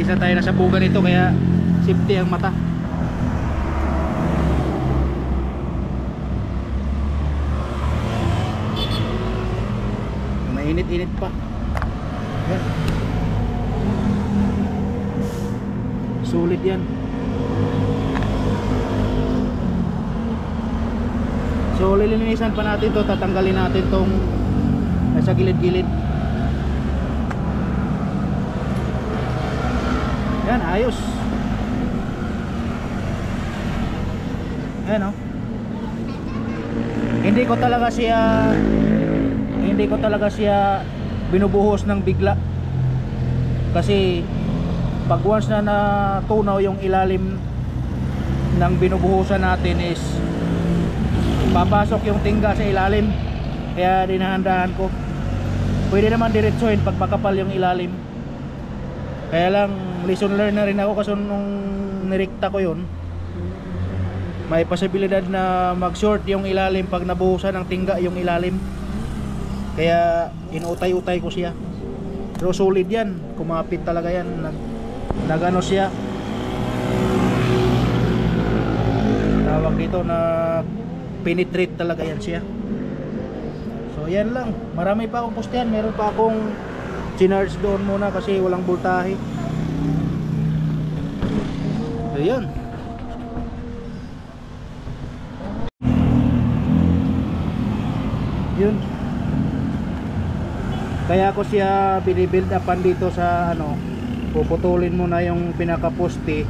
na tayo nasabugan ito, kaya safety ang mata. Mainit-init pa. Yan. Sulit yan. So lilinisan pa natin to, tatanggalin natin tong sa gilid-gilid. Yan, ayos. Ayan, oh. Hindi ko talaga siya binubuhos ng bigla, kasi pag once na natunaw yung ilalim ng binubuhusan natin is papasok yung tingga sa ilalim, kaya dinahandahan ko. Pwede naman diretsuhin pag makapal yung ilalim, kaya lang lesson learned na rin ako, kasi nung nirikta ko yun, may posibilidad na mag short yung ilalim pag nabuhusan ng tingga yung ilalim, kaya inutay-utay ko siya. Pero solid yan, kumapit talaga yan, nagano siya, tawag dito, na penetrate talaga yan siya. So yan lang, marami pa akong postehan, meron pa akong chinarge doon muna kasi walang voltahe. So yan. Yun, kaya ko siya binibuild upan dito sa ano, puputulin muna yung pinaka-poste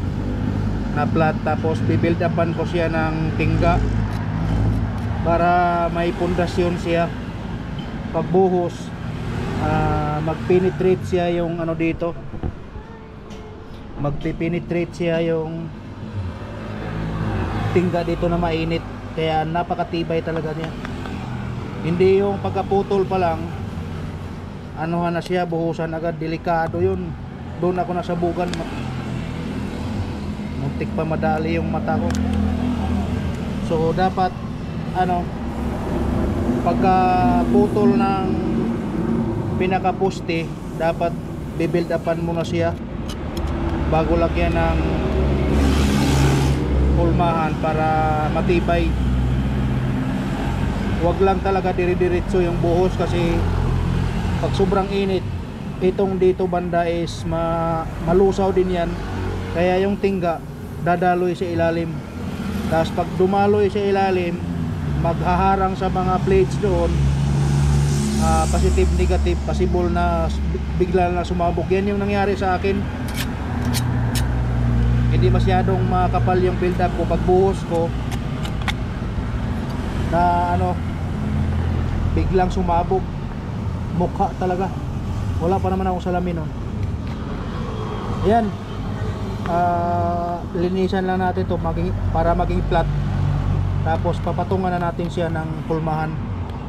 na flat, tapos bibuild upan ko siya ng tingga para may pundasyon siya. Pagbuhos, magpenetrate siya yung ano dito, magpipenetrate siya yung tingga dito na mainit, kaya napakatibay talaga niya. Hindi yung pagkaputol pa lang anuhan na siya, buhusan agad, delikado yun. Doon ako nasabugan, muntik pa madali yung mata ko. So dapat ano, pagkaputol ng pinakaposte, dapat bibuild upan muna siya bago lagyan ng pulmahan para matibay. Wag lang talaga dire-diretso yung buhos, kasi pag sobrang init, itong dito banda is malusaw din yan, kaya yung tingga dadaloy sa ilalim. Tapos pag dumaloy sa ilalim, maghaharang sa mga plates doon, positive, negative, possible na bigla na sumabog. Yan yung nangyari sa akin. Hindi masyadong makapal yung build up ko, pag buhos ko na ano, biglang sumabog, mukha talaga. Wala pa naman akong salamin nun. Ayan, linisan lang natin to para maging flat, tapos papatungan na natin siya ng pulmahan,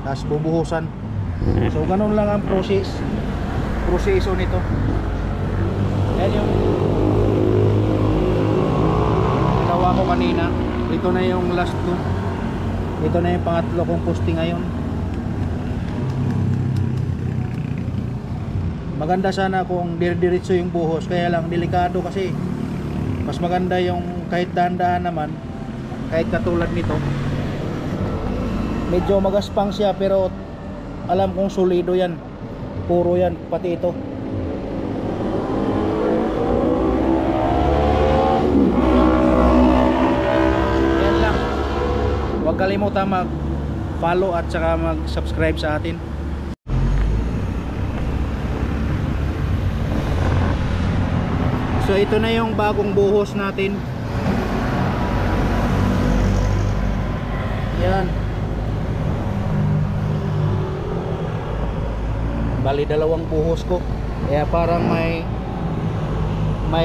tapos bubuhusan. So ganun lang ang proseso nito. Ayan yung ginawa ko kanina. Ito na yung last two. Ito na yung pangatlo kong poste ngayon. Maganda sana kung diretso yung buhos, kaya lang delikado, kasi mas maganda yung kahit dahan-dahan naman, kahit katulad nito. Medyo magaspang siya, pero alam kong solido yan, puro yan, pati ito. Yan lang. Huwag kalimutan mag-follow at saka mag-subscribe sa atin. So ito na yung bagong buhos natin. Yan. Bali dalawang buhos ko, kaya parang may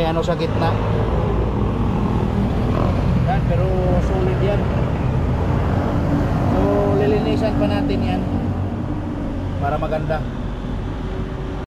ano sa gitna. Yan, pero solid yan. So lilinisan pa natin yan para maganda.